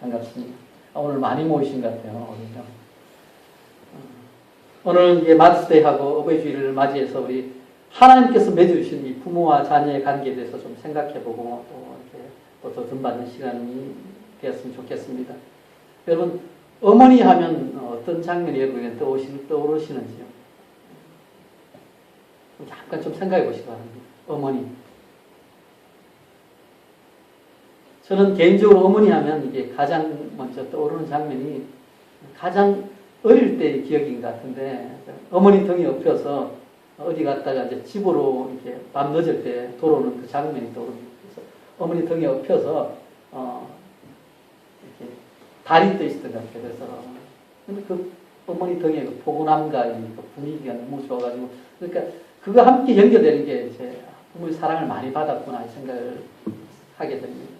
반갑습니다. 오늘 많이 모이신 것 같아요. 오늘 이제 마더스데이하고 어버이 주일을 맞이해서 우리 하나님께서 맺어주신 이 부모와 자녀의 관계에 대해서 좀 생각해보고 또 도전받는 시간이 되었으면 좋겠습니다. 여러분, 어머니 하면 어떤 장면이 여러분에게 떠오르시는지요? 잠깐 좀 생각해 보시기 바랍니다. 어머니. 저는 개인적으로 어머니 하면 이게 가장 먼저 떠오르는 장면이 가장 어릴 때의 기억인 것 같은데, 어머니 등에 업혀서 어디 갔다가 이제 집으로 이렇게 밤 늦을 때 돌아오는 그 장면이 떠오릅니다. 그래서 어머니 등에 업혀서 이렇게 달이 떠 있었던 것 같아요. 그래서 근데 그 어머니 등의 그 포근함과 그 분위기가 너무 좋아가지고, 그러니까 그거 함께 연결되는 게 이제 부모의 사랑을 많이 받았구나 이 생각을 하게 됩니다.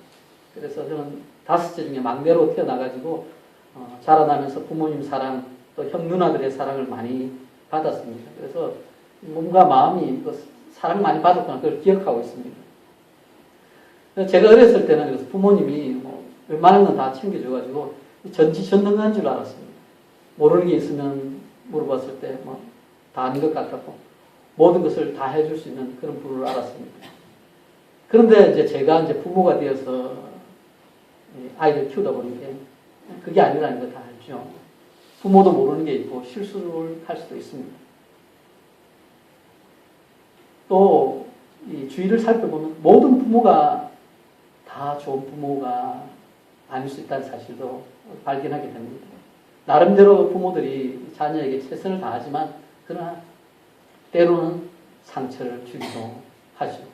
그래서 저는 5째 중에 막내로 태어나가지고 자라나면서 부모님 사랑 또 형 누나들의 사랑을 많이 받았습니다. 그래서 몸과 마음이 사랑 많이 받았구나 그걸 기억하고 있습니다. 제가 어렸을 때는 그래서 부모님이 웬만한 건 다 챙겨줘가지고 전지전능한 줄 알았습니다. 모르는 게 있으면 물어봤을 때 다 아는 것 같았고 모든 것을 다 해줄 수 있는 그런 분을 알았습니다. 그런데 이제 제가 이제 부모가 되어서 아이를 키우다 보니까 그게 아니라는 걸 다 알죠. 부모도 모르는 게 있고 실수를 할 수도 있습니다. 또 이 주위를 살펴보면 모든 부모가 다 좋은 부모가 아닐 수 있다는 사실도 발견하게 됩니다. 나름대로 부모들이 자녀에게 최선을 다하지만 그러나 때로는 상처를 주기도 하죠.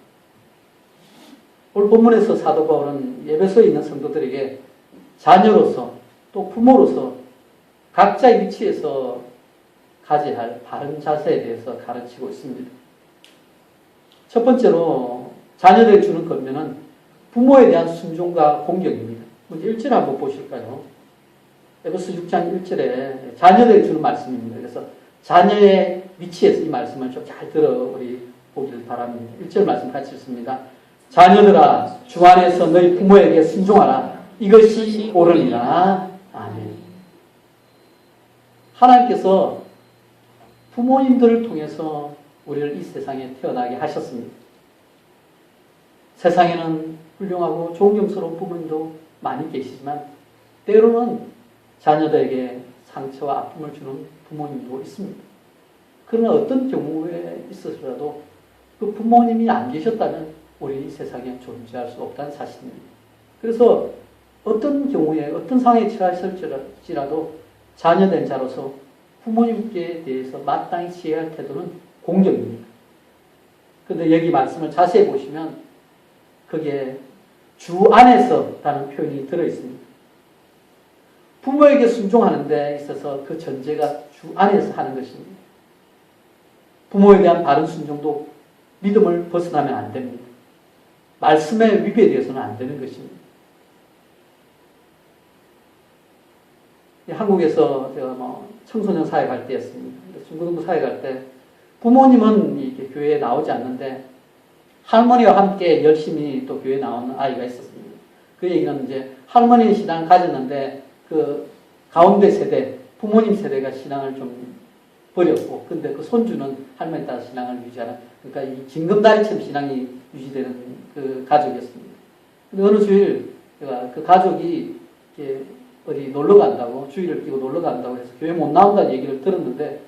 오늘 본문에서 사도 바울은 에베소에 있는 성도들에게 자녀로서 또 부모로서 각자의 위치에서 가져야 할 바른 자세에 대해서 가르치고 있습니다. 첫 번째로 자녀들에게 주는 권면은 부모에 대한 순종과 공경입니다. 1절 한번 보실까요? 에베소 6장 1절에 자녀들에게 주는 말씀입니다. 그래서 자녀의 위치에서 이 말씀을 좀 잘 들어 우리 보기를 바랍니다. 1절 말씀 같이 읽습니다. 자녀들아 주 안에서 너희 부모에게 순종하라. 이것이 옳으니라. 아멘. 하나님께서 부모님들을 통해서 우리를 이 세상에 태어나게 하셨습니다. 세상에는 훌륭하고 존경스러운 부모님도 많이 계시지만 때로는 자녀들에게 상처와 아픔을 주는 부모님도 있습니다. 그러나 어떤 경우에 있어서라도 그 부모님이 안 계셨다면 우리 이 세상에 존재할 수 없다는 사실입니다. 그래서 어떤 경우에 어떤 상황에 처하실지라도 자녀된 자로서 부모님께 대해서 마땅히 취해야 할 태도는 공경입니다. 그런데 여기 말씀을 자세히 보시면 거기에 주 안에서라는 표현이 들어있습니다. 부모에게 순종하는 데 있어서 그 전제가 주 안에서 하는 것입니다. 부모에 대한 바른 순종도 믿음을 벗어나면 안 됩니다. 말씀에 위배되어서는 안 되는 것입니다. 한국에서 제가 청소년 사회 갈 때였습니다. 중고등부 사회 갈 때 부모님은 이렇게 교회에 나오지 않는데 할머니와 함께 열심히 또 교회에 나오는 아이가 있었습니다. 그 얘기는 이제 할머니는 신앙을 가졌는데 그 가운데 세대, 부모님 세대가 신앙을 좀 버렸고, 근데 그 손주는 할머니 따라 신앙을 유지하는, 그러니까 이 징검다리처럼 신앙이 유지되는 그 가족이었습니다. 근데 어느 주일 제가 그 가족이 이렇게 어디 놀러 간다고, 주일을 끼고 놀러 간다고 해서 교회 못 나온다는 얘기를 들었는데,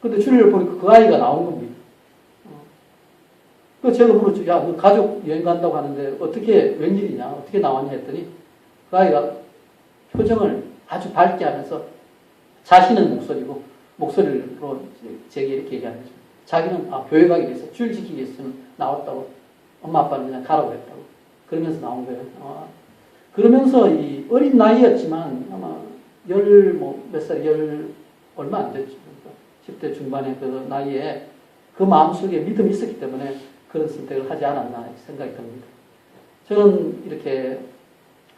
근데 주일을 보니까 그 아이가 나온 겁니다. 그 제가 물었죠. 야, 너 가족 여행 간다고 하는데 어떻게, 웬일이냐? 어떻게 나왔냐 했더니 그 아이가 표정을 아주 밝게 하면서 자신은 목소리로 제게 이렇게 얘기하는 거죠. 자기는 교회 가기 위해서 주일 지키기 위해서는 나왔다고. 엄마 아빠는 그냥 가라고 했다고. 그러면서 나온 거예요. 그러면서 이 어린 나이였지만 아마 몇 살, 얼마 안 됐죠. 10대 중반의 그 나이에 그 마음속에 믿음이 있었기 때문에 그런 선택을 하지 않았나 생각이 듭니다. 저는 이렇게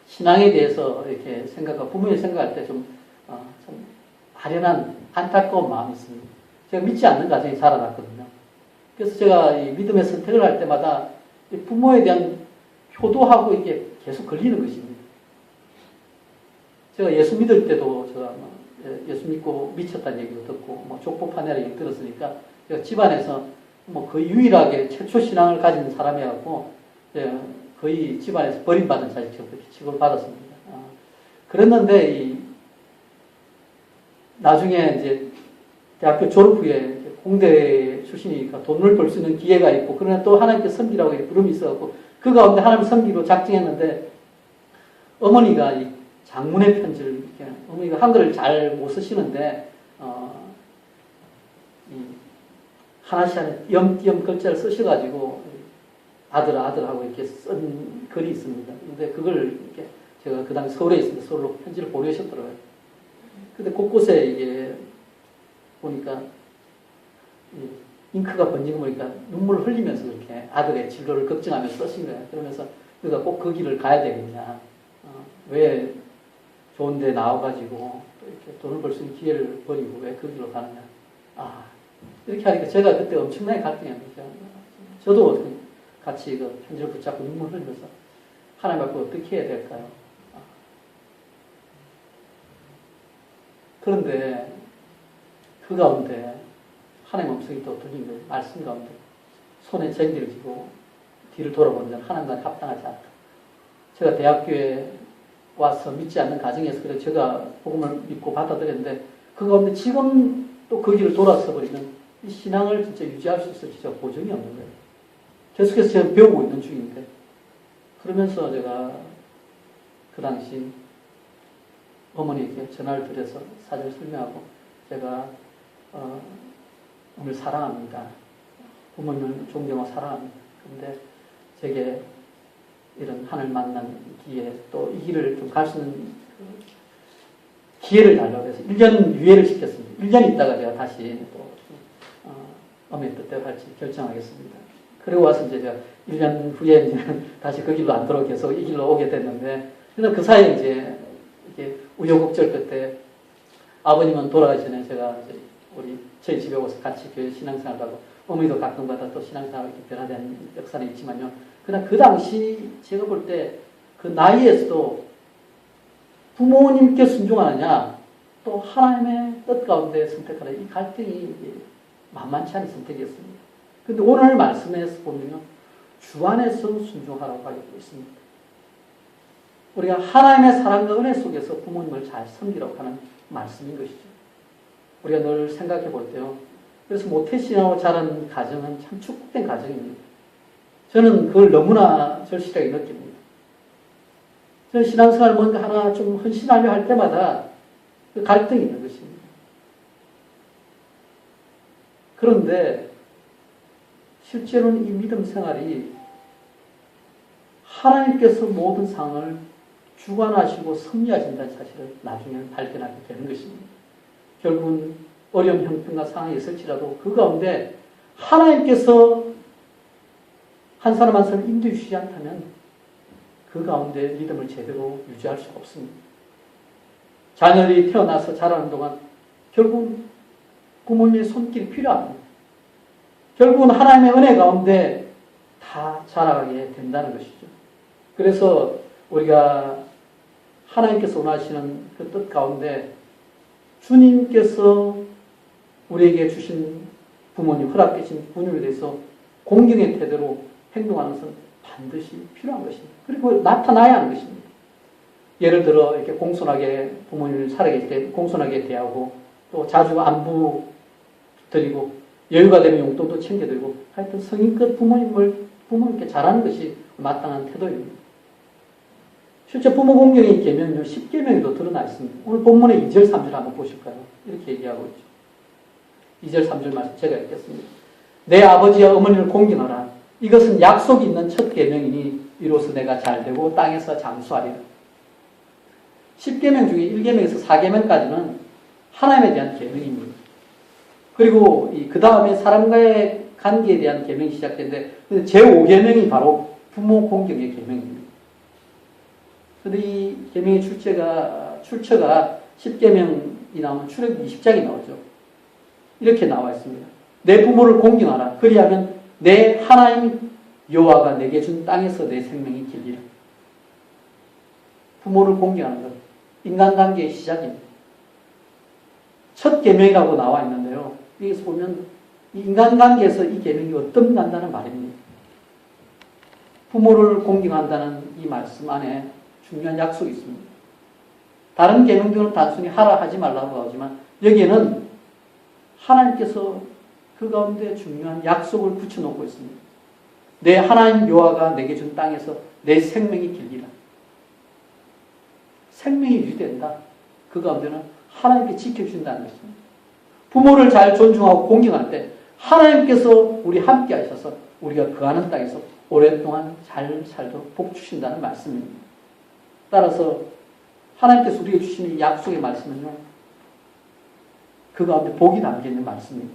신앙에 대해서 이렇게 생각하고 부모님 생각할 때 좀 아련한 안타까운 마음이 있습니다. 제가 믿지 않는 가정에 자라났거든요. 그래서 제가 이 믿음의 선택을 할 때마다 부모에 대한 효도하고 이게 계속 걸리는 것입니다. 제가 예수 믿을 때도 제가 예수 믿고 미쳤다는 얘기도 듣고 뭐 족보파내라 얘기 들었으니까 제가 집안에서 뭐 거의 유일하게 최초 신앙을 가진 사람이었고 거의 집안에서 버림받은 자식처럼 그렇게 취급을 받았습니다. 그랬는데 나중에 이제 대학교 졸업 후에 공대 출신이니까 돈을 벌 수 있는 기회가 있고 그러나 또 하나님께 섬기라고 부름이 있어갖고 그 가운데 하나님 섬기로 작정했는데 어머니가 이 장문의 편지를 이렇게 어머니가 한글을 잘 못 쓰시는데 하나씩 띄엄띄엄 글자를 쓰셔가지고 아들하고 이렇게 쓴 글이 있습니다. 근데 그걸 이렇게 제가 그 당시 서울에 있습니다. 서울로 편지를 보내셨더라고요. 근데 곳곳에 이게 보니까 잉크가 번지고 보니까 눈물을 흘리면서 이렇게 아들의 진로를 걱정하면서 쓰신 거예요. 그러면서 우리가 꼭 그 길을 가야 되겠냐. 왜 좋은데 나와가지고 이렇게 돈을 벌 수 있는 기회를 버리고 왜 그 길로 가느냐. 이렇게 하니까 제가 그때 엄청나게 갈등했는데 저도 같이 그 편지를 붙잡고 눈물 흘리면서 하나님 앞에 어떻게 해야 될까요? 그런데 그 가운데 하나님 음성이 또 들린 거예요. 말씀 가운데 손에 쟁기를 쥐고 뒤를 돌아보는 자는 하나님과 합당하지 않다. 제가 대학교에 와서 믿지 않는 가정에서 그래 제가 복음을 믿고 받아들였는데 그 가운데 지금 또 그 길을 돌아서 버리면 이 신앙을 진짜 유지할 수 있을 진짜 보증이 없는 거예요. 계속해서 제가 배우고 있는 중인데 그러면서 제가 그 당시 어머니에게 전화를 드려서 사정을 설명하고 제가 어머니를 사랑합니다. 부모님을 존경하고 사랑합니다. 그런데 제게 이런 하늘 만난 기회 또 이 길을 좀 갈 수 있는 기회를 달라고 해서 1년 유예를 시켰습니다. 1년 있다가 제가 다시 또 어머니 뜻대로 할지 결정하겠습니다. 그리고 와서 이제 제가 1년 후에 이제 다시 그 길로 안 들어오고 계속 이 길로 오게 됐는데 그래서 그 사이에 이제 이렇게 우여곡절 끝에 아버님은 돌아가기 전에 제가 이제 저희 집에 와서 같이 교회 신앙생활을 하고 어머니도 가끔가다 또 신앙생활이 변화된 역사는 있지만요. 그러나 그 당시 제가 볼 때 그 나이에서도 부모님께 순종하느냐 또 하나님의 뜻 가운데 선택하느냐 이 갈등이 만만치 않은 선택이었습니다. 그런데 오늘 말씀에서 보면 주 안에서 순종하라고 하고 있습니다. 우리가 하나님의 사랑과 은혜 속에서 부모님을 잘 섬기라고 하는 말씀인 것이죠. 우리가 늘 생각해 볼 때요. 그래서 모태신앙으로 자란 가정은 참 축복된 가정입니다. 저는 그걸 너무나 절실하게 느낍니다. 저는 신앙생활 뭔가 하나 좀 헌신하려 할 때마다 그 갈등이 있는 것입니다. 그런데 실제로는 이 믿음 생활이 하나님께서 모든 상황을 주관하시고 섭리하신다는 사실을 나중에 발견하게 되는 것입니다. 결국은 어려운 형편과 상황이 있을지라도 그 가운데 하나님께서 한 사람 한 사람 인도해 주시지 않다면 그 가운데 믿음을 제대로 유지할 수가 없습니다. 자녀들이 태어나서 자라는 동안 결국은 부모님의 손길이 필요합니다. 결국은 하나님의 은혜 가운데 다 자라가게 된다는 것이죠. 그래서 우리가 하나님께서 원하시는 그 뜻 가운데 주님께서 우리에게 주신 부모님, 허락되신 부모님에 대해서 공경의 태도로 행동하는 것은 반드시 필요한 것입니다. 그리고 나타나야 하는 것입니다. 예를 들어 이렇게 공손하게 부모님을 살아계실 때 공손하게 대하고 또 자주 안부 드리고 여유가 되면 용돈도 챙겨드리고 하여튼 성인껏 부모님께 잘하는 것이 마땅한 태도입니다. 실제 부모 공경의 계명은 10계명에도 드러나 있습니다. 오늘 본문의 2절, 3절 한번 보실까요? 이렇게 얘기하고 있죠. 2절, 3절 말씀 제가 읽겠습니다. 내 아버지와 어머니를 공경하라. 이것은 약속이 있는 첫 계명이니 이로써 내가 잘되고 땅에서 장수하리라. 10계명 중에 1계명에서 4계명까지는 하나님에 대한 계명입니다. 그리고 그 다음에 사람과의 관계에 대한 계명이 시작되는데 제5계명이 바로 부모 공경의 계명입니다. 그런데 이 계명의 출처가 10계명이 나오면 출애굽 20장이 나오죠. 이렇게 나와 있습니다. 내 부모를 공경하라. 그리하면 내 하나님 여호와가 내게 준 땅에서 내 생명이 길리라. 부모를 공경하는 것. 인간관계의 시작입니다. 첫 계명이라고 나와 있는데요. 여기서 보면 인간관계에서 이 계명이 어떤다는 말입니다. 부모를 공경한다는 이 말씀 안에 중요한 약속이 있습니다. 다른 계명들은 단순히 하라 하지 말라고 하지만 여기에는 하나님께서 그 가운데 중요한 약속을 붙여놓고 있습니다. 내 하나님 여호와가 내게 준 땅에서 내 생명이 길리라. 생명이 유지된다. 그 가운데는 하나님께 지켜주신다는 것입니다. 부모를 잘 존중하고 공경할 때 하나님께서 우리 함께 하셔서 우리가 거하는 땅에서 오랫동안 잘 살도록 복 주신다는 말씀입니다. 따라서 하나님께서 우리에게 주시는 이 약속의 말씀은요, 그 가운데 복이 담겨있는 말씀입니다.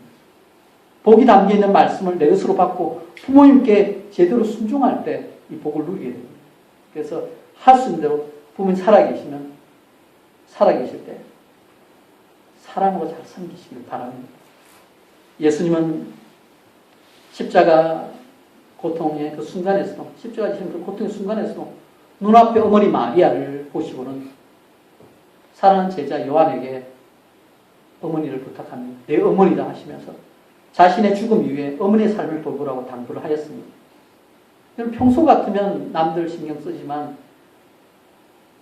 복이 담겨있는 말씀을 내 것으로 받고 부모님께 제대로 순종할 때 이 복을 누리게 됩니다. 그래서 할 수 있는 대로 부모님 살아계실 때 사랑으로 잘 섬기시길 바랍니다. 예수님은 십자가 고통의 그 순간에서도, 십자가 지신 그 고통의 순간에서도 눈앞에 어머니 마리아를 보시고는 사랑하는 제자 요한에게 어머니를 부탁합니다. 내 어머니다 하시면서 자신의 죽음 이후에 어머니의 삶을 돌보라고 당부를 하였습니다. 평소 같으면 남들 신경 쓰지만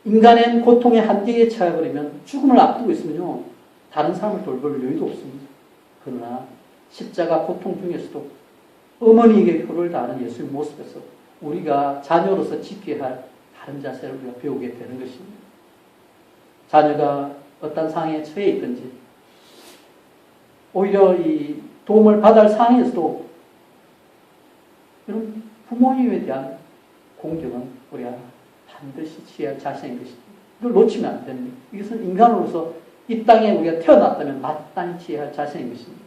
인간의 고통의 한계에 처해버리면 죽음을 앞두고 있으면요, 다른 사람을 돌볼 여유도 없습니다. 그러나 십자가 고통 중에서도 어머니에게 효를 다하는 예수의 모습에서 우리가 자녀로서 지켜야 할 다른 자세를 우리가 배우게 되는 것입니다. 자녀가 어떤 상황에 처해 있든지 오히려 이 도움을 받을 상황에서도 이런 부모님에 대한 공경은 우리가 반드시 취할 자신인 것입니다. 이걸 놓치면 안 됩니다. 이것은 인간으로서 이 땅에 우리가 태어났다면 마땅히 취할 자신인 것입니다.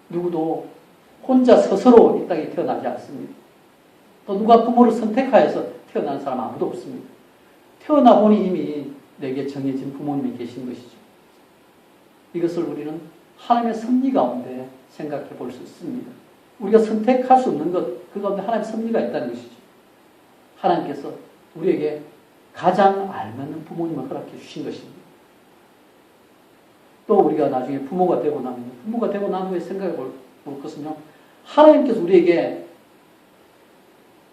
누구도 혼자 스스로 이 땅에 태어나지 않습니다. 또 누가 부모를 선택하여서 태어난 사람 아무도 없습니다. 태어나 보니 이미 내게 정해진 부모님이 계신 것이죠. 이것을 우리는 하나님의 섭리 가운데 생각해 볼 수 있습니다. 우리가 선택할 수 없는 것, 그 가운데 하나님의 섭리가 있다는 것이죠. 하나님께서 우리에게 가장 알맞는 부모님을 허락해 주신 것입니다. 또 우리가 나중에 부모가 되고 난 후에 생각해 볼 것은요, 하나님께서 우리에게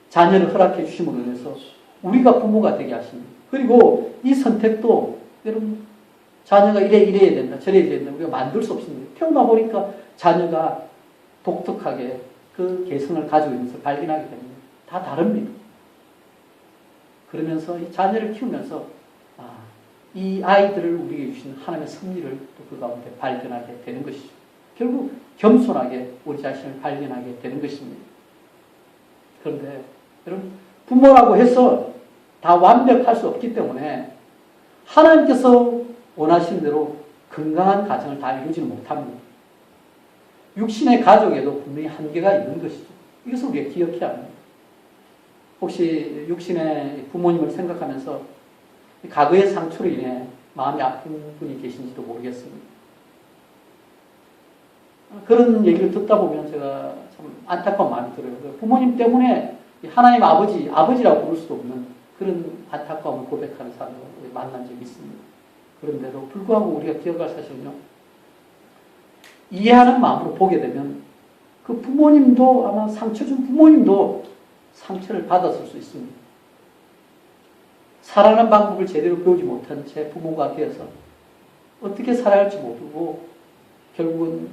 자녀를 허락해 주심으로 인해서 우리가 부모가 되게 하십니다. 그리고 이 선택도 여러분, 자녀가 이래야 된다, 저래야 된다, 우리가 만들 수 없습니다. 태어나 보니까 자녀가 독특하게 그 개성을 가지고 있는 것을 발견하게 됩니다. 다 다릅니다. 그러면서 이 자녀를 키우면서 이 아이들을 우리에게 주신 하나님의 섭리를 또 그 가운데 발견하게 되는 것이죠. 결국 겸손하게 우리 자신을 발견하게 되는 것입니다. 그런데 여러분, 부모라고 해서 다 완벽할 수 없기 때문에 하나님께서 원하시는 대로 건강한 가정을 다 이루지는 못합니다. 육신의 가족에도 분명히 한계가 있는 것이죠. 이것을 우리가 기억해야 합니다. 혹시 육신의 부모님을 생각하면서 과거의 상처로 인해 마음이 아픈 분이 계신지도 모르겠습니다. 그런 얘기를 듣다 보면 제가 참 안타까운 마음이 들어요. 부모님 때문에 하나님 아버지라고 부를 수도 없는 그런 안타까움을 고백하는 사람을 만난 적이 있습니다. 그런데도 불구하고 우리가 기억할 사실은요, 이해하는 마음으로 보게 되면 그 부모님도 아마 상처 준 부모님도 상처를 받았을 수 있습니다. 살아가는 방법을 제대로 배우지 못한 제 부모가 되어서 어떻게 살아야 할지 모르고 결국은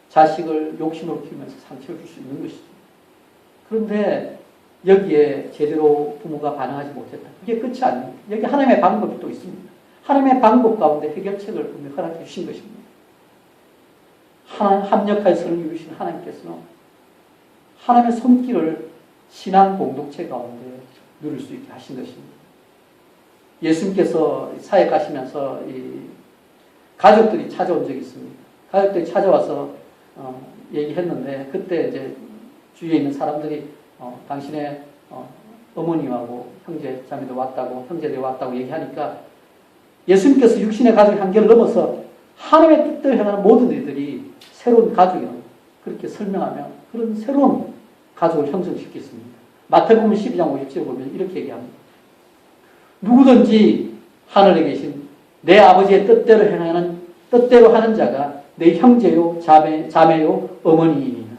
자식을 욕심으로 키우면서 상처를 줄 수 있는 것이죠. 그런데 여기에 제대로 부모가 반응하지 못했다. 그게 끝이 아닙니다. 여기 하나님의 방법이 또 있습니다. 하나님의 방법 가운데 해결책을 허락해 주신 것입니다. 합력하여 선을 이루신 하나님께서는 하나님의 손길을 신앙 공동체 가운데 누릴 수 있게 하신 것입니다. 예수님께서 사역하시면서 이 가족들이 찾아온 적이 있습니다. 가족들이 찾아와서 얘기했는데 그때 이제 주위에 있는 사람들이 당신의 어머니하고 형제 자매도 왔다고, 형제들이 왔다고 얘기하니까 예수님께서 육신의 가족의 한계를 넘어서 하나님의 뜻대로 행하는 모든 이들이 새로운 가족이라고 그렇게 설명하며 그런 새로운 가족을 형성시켰습니다. 마태복음 12장 50절에 보면 이렇게 얘기합니다. 누구든지 하늘에 계신 내 아버지의 뜻대로 하는 자가 내 형제요, 자매요, 어머니이니라.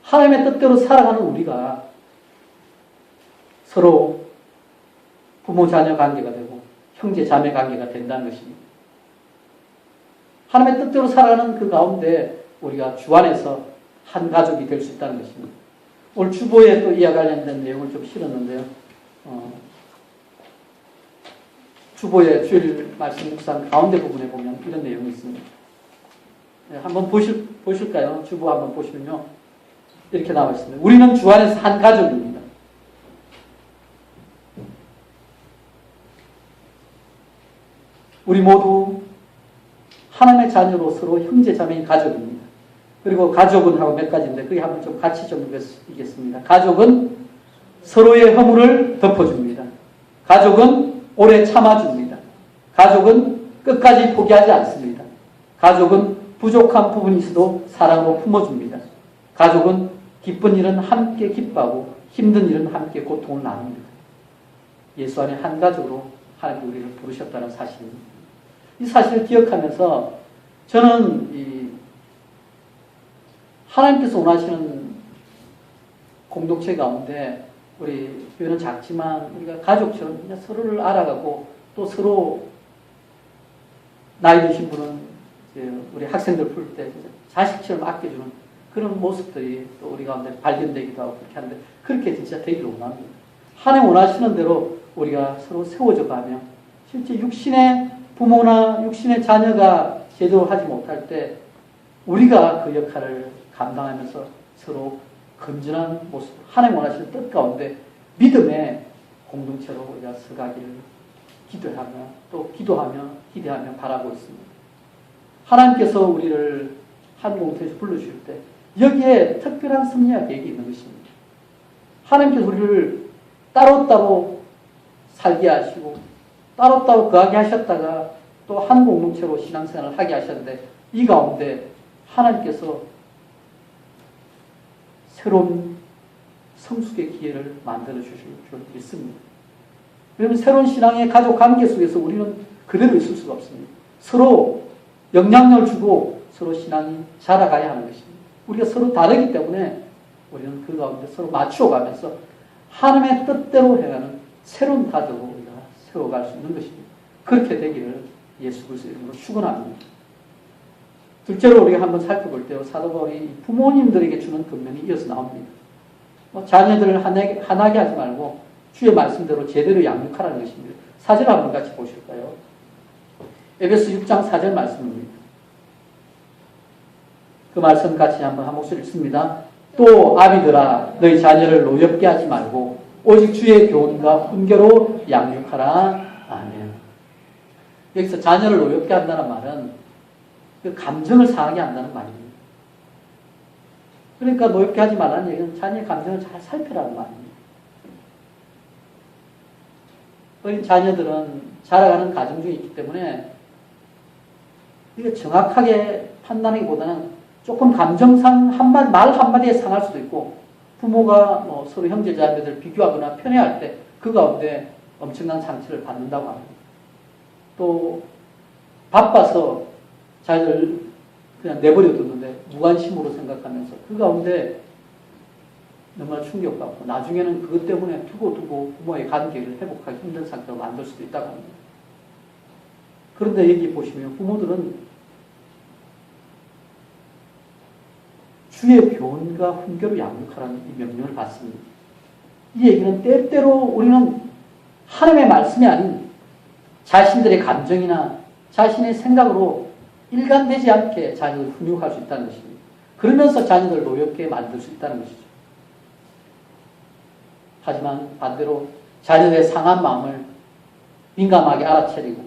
하나님의 뜻대로 살아가는 우리가 서로 부모 자녀 관계가 되고 형제 자매 관계가 된다는 것입니다. 하나님의 뜻대로 살아가는 그 가운데 우리가 주 안에서 한 가족이 될 수 있다는 것입니다. 오늘 주보에 또 이와 관련된 내용을 좀 실었는데요. 주보의 주일 말씀 묵상 가운데 부분에 보면 이런 내용이 있습니다. 네, 한번 보실까요? 주보 한번 보시면요. 이렇게 나와 있습니다. 우리는 주 안에서 한 가족입니다. 우리 모두 하나님의 자녀로 서로 형제 자매인 가족입니다. 그리고 가족은 하고 몇 가지인데 그게 한번 좀 같이 좀 읽겠습니다. 가족은 서로의 허물을 덮어줍니다. 가족은 오래 참아줍니다. 가족은 끝까지 포기하지 않습니다. 가족은 부족한 부분이 있어도 사랑으로 품어줍니다. 가족은 기쁜 일은 함께 기뻐하고 힘든 일은 함께 고통을 나눕니다. 예수 안에 한 가족으로 하나님 우리를 부르셨다는 사실입니다. 이 사실을 기억하면서 저는 하나님께서 원하시는 공동체 가운데 우리 교회는 작지만 우리가 가족처럼 그냥 서로를 알아가고 또 서로 나이 드신 분은 우리 학생들 풀 때 자식처럼 아껴주는 그런 모습들이 또 우리 가운데 발견되기도 하고 그렇게 하는데 그렇게 진짜 되기를 원합니다. 하나님 원하시는 대로 우리가 서로 세워져 가며 실제 육신의 부모나 육신의 자녀가 제대로 하지 못할 때 우리가 그 역할을 감당하면서 서로 건전한 모습, 하나님 원하시는 뜻 가운데 믿음의 공동체로 우리가 서가기를 기도하며 또 기도하며 기대하며 바라고 있습니다. 하나님께서 우리를 한 공동체에서 불러주실 때 여기에 특별한 섭리와 계획이 있는 것입니다. 하나님께서 우리를 따로따로 살게 하시고 따로따로 거하게 하셨다가 또 한 공동체로 신앙생활을 하게 하셨는데 이 가운데 하나님께서 새로운 성숙의 기회를 만들어 주실 줄 믿습니다. 왜냐하면 새로운 신앙의 가족 관계 속에서 우리는 그대로 있을 수가 없습니다. 서로 영향력을 주고 서로 신앙이 자라가야 하는 것입니다. 우리가 서로 다르기 때문에 우리는 그 가운데 서로 맞추어가면서 하나님의 뜻대로 해가는 새로운 가족을 우리가 세워갈 수 있는 것입니다. 그렇게 되기를 예수 그리스도의 이름으로 축원합니다. 둘째로 우리가 한번 살펴볼 때요. 사도 바울이 부모님들에게 주는 권면이 이어서 나옵니다. 자녀들을 화나게 하지 말고 주의 말씀대로 제대로 양육하라는 것입니다. 4절 한번 같이 보실까요? 에베소 6장 4절 말씀입니다. 그 말씀 같이 한번 한 목소리 읽습니다. 또 아비들아 너희 자녀를 노엽게 하지 말고 오직 주의 교훈과 훈계로 양육하라. 아멘. 여기서 자녀를 노엽게 한다는 말은 그 감정을 상하게 한다는 말입니다. 그러니까 노엽게 하지 말라는 얘기는 자녀의 감정을 잘 살피라는 말입니다. 어린 자녀들은 자라가는 과정 중에 있기 때문에 이게 정확하게 판단하기보다는 조금 감정상 말 한마디에 상할 수도 있고 부모가 서로 형제 자매들 비교하거나 편애할 때 그 가운데 엄청난 상처를 받는다고 합니다. 또 바빠서 자기를 그냥 내버려 뒀는데 무관심으로 생각하면서 그 가운데 정말 충격받고 나중에는 그것 때문에 두고 부모의 관계를 회복하기 힘든 상태로 만들 수도 있다고 합니다. 그런데 여기 보시면 부모들은 주의 교훈과 훈계로 양육하라는 이 명령을 받습니다. 이 얘기는 때때로 우리는 하나님의 말씀이 아닌 자신들의 감정이나 자신의 생각으로 일관되지 않게 자녀를 훈육할 수 있다는 것입니다. 그러면서 자녀들을 노엽게 만들 수 있다는 것이죠. 하지만 반대로 자녀의 상한 마음을 민감하게 알아차리고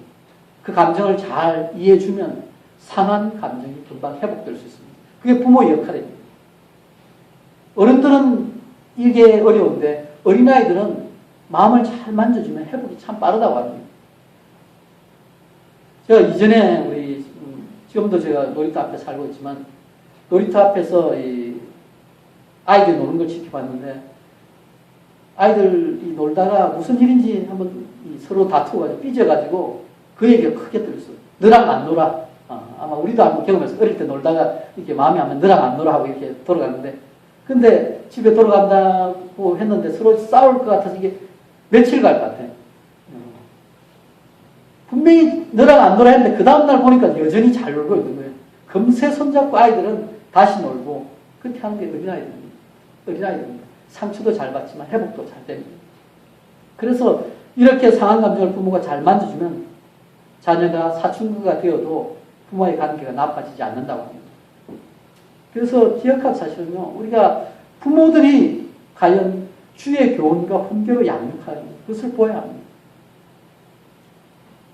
그 감정을 잘 이해해주면 상한 감정이 금방 회복될 수 있습니다. 그게 부모의 역할입니다. 어른들은 이게 어려운데 어린아이들은 마음을 잘 만져주면 회복이 참 빠르다고 합니다. 제가 이전에 지금도 제가 놀이터 앞에 살고 있지만 놀이터 앞에서 이 아이들이 노는 걸 지켜봤는데 아이들이 놀다가 무슨 일인지 한번 서로 다투어가지고 삐져가지고 그 얘기가 크게 들었어요. 너랑 안 놀아. 아마 우리도 한번 경험해서 어릴 때 놀다가 이렇게 마음이 하면 너랑 안 놀아 하고 이렇게 돌아가는데, 근데 집에 돌아간다고 했는데 서로 싸울 것 같아서 이게 며칠 갈 것 같아요. 분명히 너랑 안 놀아 했는데 그 다음날 보니까 여전히 잘 놀고 있는 거예요. 금세 손잡고 아이들은 다시 놀고, 그렇게 하는 게 어린아이들입니다. 어린아이들입니다. 상처도 잘 받지만 회복도 잘 됩니다. 그래서 이렇게 상한 감정을 부모가 잘 만져주면 자녀가 사춘기가 되어도 부모의 관계가 나빠지지 않는다고 합니다. 그래서 기억할 사실은요, 우리가 부모들이 과연 주의 교훈과 훈계로 양육하는 것을 보아야 합니다.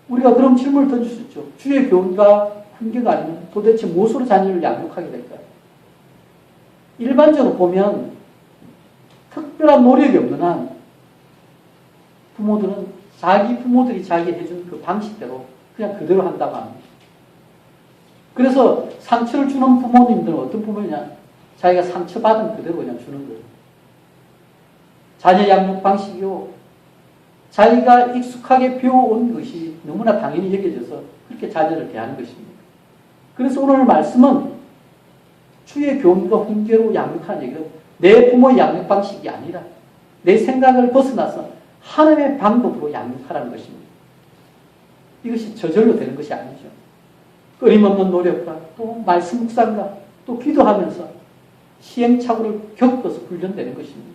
우리가 그럼 질문을 던질 수 있죠. 주의 교훈과 훈계가 아니면 도대체 무엇으로 자녀를 양육하게 될까요? 일반적으로 보면 특별한 노력이 없는 한 부모들은 자기 부모들이 자기 해준 그 방식대로 그냥 그대로 한다고 합니다. 그래서 상처를 주는 부모님들은 어떤 부모냐? 자기가 상처받은 그대로 그냥 주는 거예요. 자녀 양육 방식이요, 자기가 익숙하게 배워온 것이 너무나 당연히 여겨져서 그렇게 자녀를 대하는 것입니다. 그래서 오늘 말씀은 주의 교훈과 훈계로 양육하는 얘기는 내 부모의 양육 방식이 아니라 내 생각을 벗어나서 하나님의 방법으로 양육하라는 것입니다. 이것이 저절로 되는 것이 아니죠. 끊임없는 노력과 또 말씀 묵상과 또 기도하면서 시행착오를 겪어서 훈련되는 것입니다.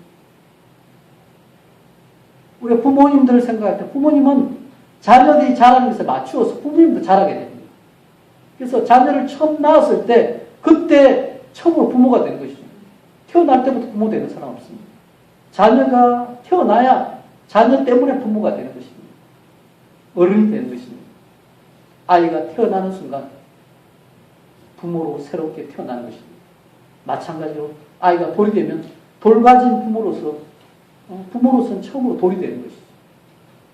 우리가 부모님들을 생각할 때 부모님은 자녀들이 자라는 것에 맞추어서 부모님도 자라게 됩니다. 그래서 자녀를 처음 낳았을 때 그때 처음으로 부모가 되는 것이죠. 태어날 때부터 부모 되는 사람 없습니다. 자녀가 태어나야 자녀 때문에 부모가 되는 것입니다. 어른이 되는 것입니다. 아이가 태어나는 순간 부모로 새롭게 태어나는 것입니다. 마찬가지로 아이가 돌이 되면 돌 가진 부모로서는 처음으로 돌이 되는 것이죠.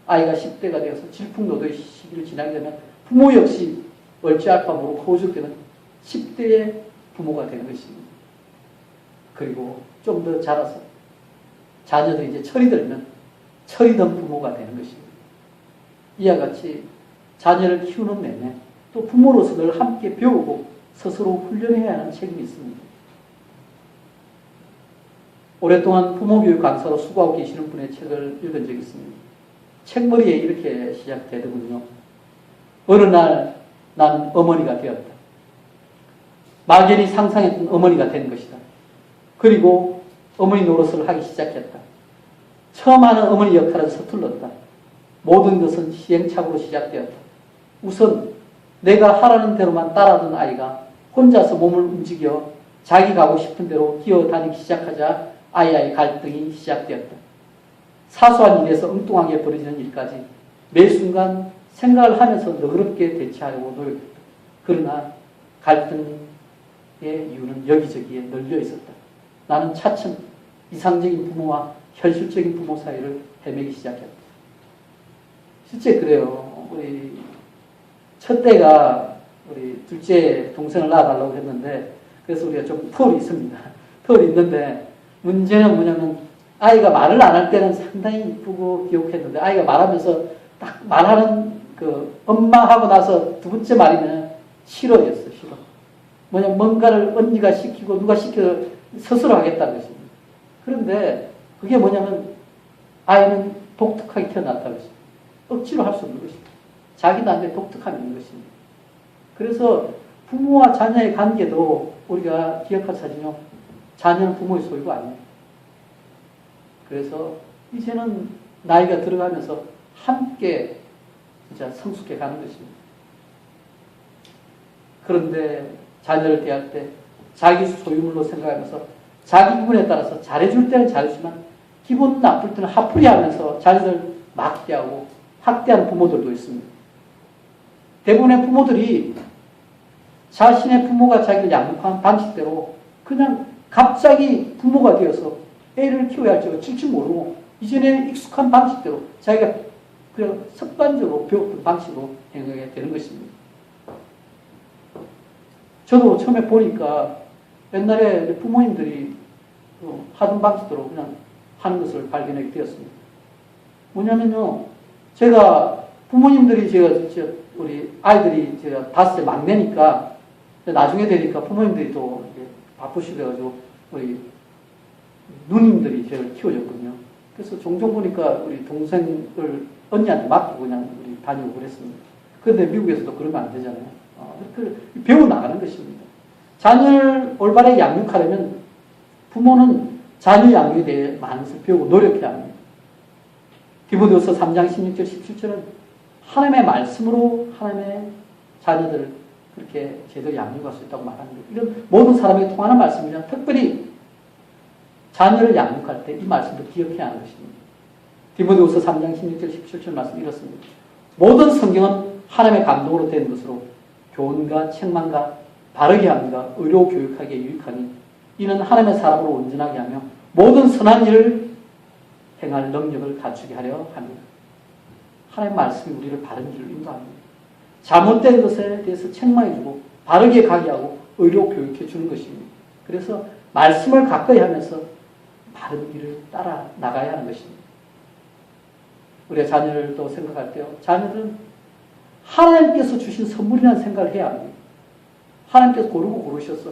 아이가 10대가 되어서 질풍노도의 시기를 지나게 되면 부모 역시 얼지알파모로 호적되는 10대의 부모가 되는 것입니다. 그리고 좀 더 자라서 자녀들이 이제 철이 들면 철이 든 부모가 되는 것입니다. 이와 같이 자녀를 키우는 내내 또 부모로서 늘 함께 배우고 스스로 훈련해야 하는 책임이 있습니다. 오랫동안 부모교육 강사로 수고하고 계시는 분의 책을 읽은 적이 있습니다. 책머리에 이렇게 시작되더군요. 어느 날 나는 어머니가 되었다. 막연히 상상했던 어머니가 된 것이다. 그리고 어머니 노릇을 하기 시작했다. 처음 하는 어머니 역할을 서툴렀다. 모든 것은 시행착오로 시작되었다. 우선 내가 하라는 대로만 따라하던 아이가 혼자서 몸을 움직여 자기 가고 싶은 대로 기어다니기 시작하자 아이와의 갈등이 시작되었다. 사소한 일에서 엉뚱하게 벌어지는 일까지 매 순간 생각을 하면서 너그럽게 대처하려고 노력했다. 그러나 갈등의 이유는 여기저기에 널려 있었다. 나는 차츰 이상적인 부모와 현실적인 부모 사이를 헤매기 시작했다. 실제 그래요. 우리 첫째가 우리 둘째 동생을 낳아달라고 했는데, 그래서 우리가 좀 털이 있습니다. 털이 있는데 문제는 뭐냐면 아이가 말을 안 할 때는 상당히 이쁘고 귀엽겠는데 아이가 말하면서 딱 말하는 그 엄마 하고 나서 두 번째 말이면 싫어였어. 싫어. 뭐냐면 뭔가를 언니가 시키고 누가 시켜 스스로 하겠다는 것입니다. 그런데 그게 뭐냐면 아이는 독특하게 태어났다는 것입니다. 억지로 할 수 없는 것입니다. 자기 나름의 독특함이 있는 것입니다. 그래서 부모와 자녀의 관계도 우리가 기억할 사실은요, 자녀는 부모의 소유가 아니에요. 그래서 이제는 나이가 들어가면서 함께 진짜 성숙해 가는 것입니다. 그런데 자녀를 대할 때 자기 소유물로 생각하면서 자기 기분에 따라서 잘해줄 때는 잘해주지만 기분 나쁠 때는 화풀이 하면서 자녀를 막게 하고 학대하는 부모들도 있습니다. 대부분의 부모들이 자신의 부모가 자기를 양육한 방식대로 그냥 갑자기 부모가 되어서 애를 키워야 할지 어쩔 줄 모르고 이전에 익숙한 방식대로 자기가 그냥 습관적으로 배웠던 방식으로 행하게 되는 것입니다. 저도 처음에 보니까 옛날에 부모님들이 하던 방식대로 그냥 하는 것을 발견하게 되었습니다. 뭐냐면요, 제가 부모님들이 우리 아이들이 제가 5살 막내니까 나중에 되니까 부모님들이 또 바쁘시더라고요. 우리 누님들이 저를 키워줬거든요. 그래서 종종 보니까 우리 동생을 언니한테 맡기고 그냥 우리 다니고 그랬습니다. 그런데 미국에서도 그러면 안 되잖아요. 배워나가는 것입니다. 자녀를 올바르게 양육하려면 부모는 자녀 양육에 대해 많은 것을 배우고 노력해야 합니다. 디모데후서 3장 16절 17절은 하나님의 말씀으로 하나님의 자녀들을 그렇게 제대로 양육할 수 있다고 말합니다. 이런 모든 사람에게 통하는 말씀이지만 특별히 자녀를 양육할 때 이 말씀도 기억해야 하는 것입니다. 디모데후서 3장 16절 17절 말씀 이렇습니다. 모든 성경은 하나님의 감동으로 된 것으로 교훈과 책망과 바르게 함과 의로 교육하기에 유익하니 이는 하나님의 사람으로 온전하게 하며 모든 선한 일을 행할 능력을 갖추게 하려 합니다. 하나님의 말씀이 우리를 바른 길로 인도합니다. 잘못된 것에 대해서 책망해주고 바르게 가게 하고 의로 교육해 주는 것입니다. 그래서 말씀을 가까이 하면서 바른 길을 따라 나가야 하는 것입니다. 우리가 자녀를 또 생각할 때요. 자녀들은 하나님께서 주신 선물이라는 생각을 해야 합니다. 하나님께서 고르고 고르셔서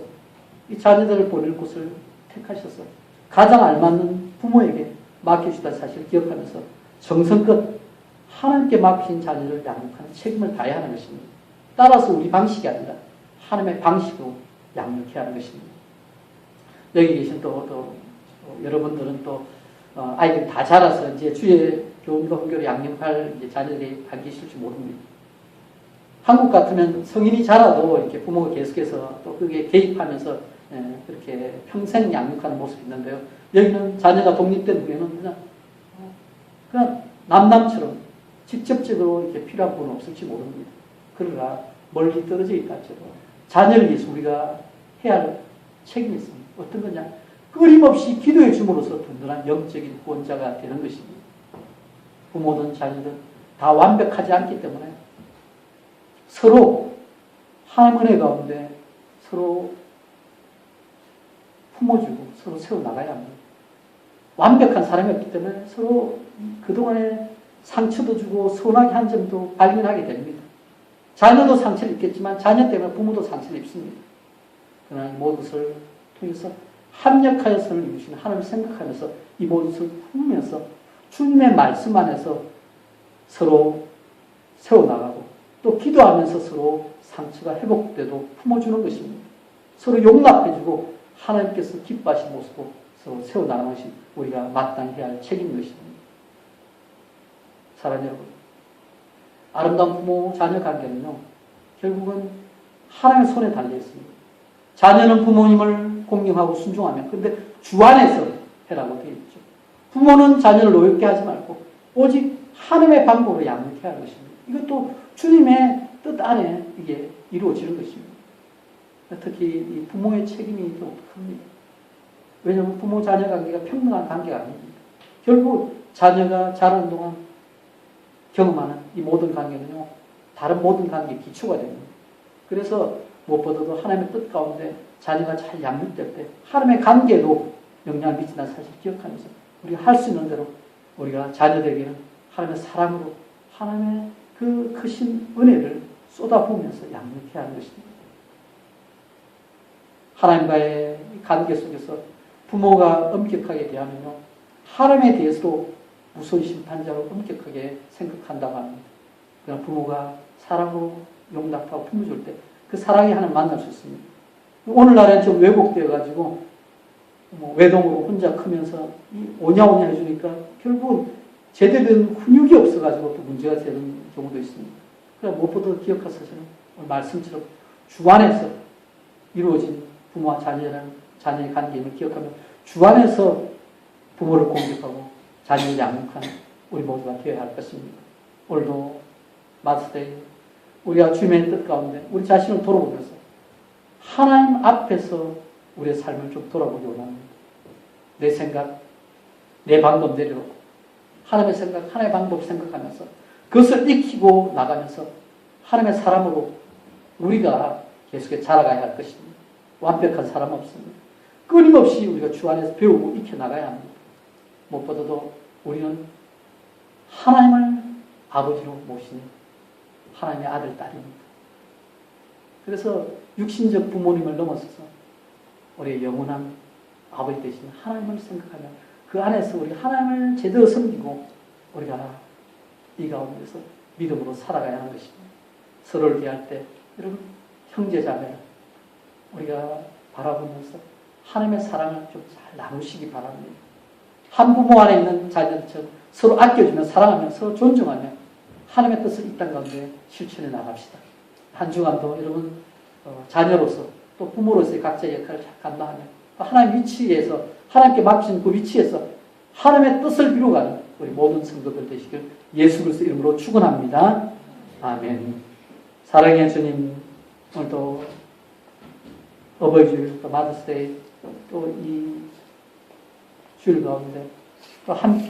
이 자녀들을 보낼 곳을 택하셔서 가장 알맞는 부모에게 맡겨주다 사실을 기억하면서 정성껏 하나님께 맡긴 자녀를 양육하는 책임을 다해야 하는 것입니다. 따라서 우리 방식이 아니라 하나님의 방식으로 양육해야 하는 것입니다. 여기 계신 또 여러분들은 또 아이들이 다 자라서 이제 주의 교훈과 훈교를 양육할 자녀들이 안 계실지 모릅니다. 한국 같으면 성인이 자라도 이렇게 부모가 계속해서 또 그게 개입하면서 그렇게 평생 양육하는 모습이 있는데요. 여기는 자녀가 독립된 후에는 그냥 남남처럼 직접적으로 이렇게 필요한 부분은 없을지 모릅니다. 그러나 멀리 떨어져 있다 할지라도 자녀를 위해서 우리가 해야 할 책임이 있습니다. 어떤 거냐? 끊임없이 기도해 줌으로써 든든한 영적인 구원자가 되는 것입니다. 부모든 자녀든 다 완벽하지 않기 때문에 서로 하나님 은혜 가운데 서로 품어주고 서로 세워나가야 합니다. 완벽한 사람이 없기 때문에 서로 그동안에 상처도 주고 서운하게 한 점도 발견하게 됩니다. 자녀도 상처를 입겠지만 자녀 때문에 부모도 상처를 입습니다. 그러나 이 모든 것을 통해서 합력하여 선을 이루시는 하나님을 생각하면서 이 모든 것을 품으면서 주님의 말씀 안에서 서로 세워나가고 또 기도하면서 서로 상처가 회복돼도 품어주는 것입니다. 서로 용납해주고 하나님께서 기뻐하신 모습으로 서로 세워나가는 것이 우리가 마땅히 해야 할 책임인 것입니다. 사랑하는 여러분, 아름다운 부모 자녀 관계는요, 결국은 하나님의 손에 달려 있습니다. 자녀는 부모님을 공경하고 순종하며, 그런데 주 안에서 해라고 되어 있죠. 부모는 자녀를 노엽게 하지 말고 오직 하나님의 방법으로 양육해야 하는 것입니다. 이것도 주님의 뜻 안에 이게 이루어지는 것입니다. 특히 이 부모의 책임이 더 큽니다. 왜냐하면 부모 자녀 관계가 평등한 관계가 아닙니다. 결국 자녀가 자라는 동안 경험하는 이 모든 관계는요, 다른 모든 관계의 기초가 됩니다. 그래서 무엇보다도 하나님의 뜻 가운데 자녀가 잘 양육될 때 하나님의 관계에도 영향을 미친다는 사실을 기억하면서 우리가 할 수 있는 대로 우리가 자녀들에게는 하나님의 사랑으로 하나님의 그 크신 은혜를 쏟아부으면서 양육해야 하는 것입니다. 하나님과의 관계 속에서 부모가 엄격하게 대하면요, 하나님에 대해서도 무서운 심판자로 엄격하게 생각한다고 합니다. 그러나 부모가 사랑으로 용납하고 품어줄 때 그 사랑이 하나님 만날 수 있습니다. 오늘날에는 좀 왜곡되어가지고 외동으로 혼자 크면서 오냐오냐 해주니까 결국은 제대로 된 훈육이 없어가지고 또 문제가 되는 경우도 있습니다. 그러나 무엇보다 기억하셔서는 말씀처럼 주 안에서 이루어진 부모와 자녀의 관계임을 기억하며 주 안에서 부모를 공격하고 자녀를 양육하는 우리 모두가 되어야 할 것입니다. 오늘도 마스데이 우리가 주님의 뜻 가운데 우리 자신을 돌아보면서 하나님 앞에서 우리의 삶을 좀 돌아보기 원합니다. 내 생각, 내 방법 내려놓고 하나님의 생각, 하나님의 방법 생각하면서 그것을 익히고 나가면서 하나님의 사람으로 우리가 계속해서 자라가야 할 것입니다. 완벽한 사람 없습니다. 끊임없이 우리가 주 안에서 배우고 익혀나가야 합니다. 무엇보다도 우리는 하나님을 아버지로 모신 하나님의 아들, 딸입니다. 그래서 육신적 부모님을 넘어서서 우리의 영원한 아버지 되신 하나님을 생각하며 그 안에서 우리 하나님을 제대로 섬기고 우리가 이 가운데서 믿음으로 살아가야 하는 것입니다. 서로를 대할 때 여러분 형제자매 우리가 바라보면서 하나님의 사랑을 좀 잘 나누시기 바랍니다. 한 부모 안에 있는 자녀들처럼 서로 아껴주며 사랑하며 서로 존중하며 하나님의 뜻을 이 땅 가운데 실천해 나갑시다. 한 주간도 여러분 자녀로서 또 부모로서의 각자의 역할을 잘 감당하며 하나님 위치에서 하나님께 맡긴 그 위치에서 하나님의 뜻을 이루어가는 우리 모든 성도들 되시길 예수 그리스도 이름으로 축원합니다. 아멘. 사랑의 주님, 오늘도 어버이주일, 또 마더스데이, 또 이 주일 가운데 또 함께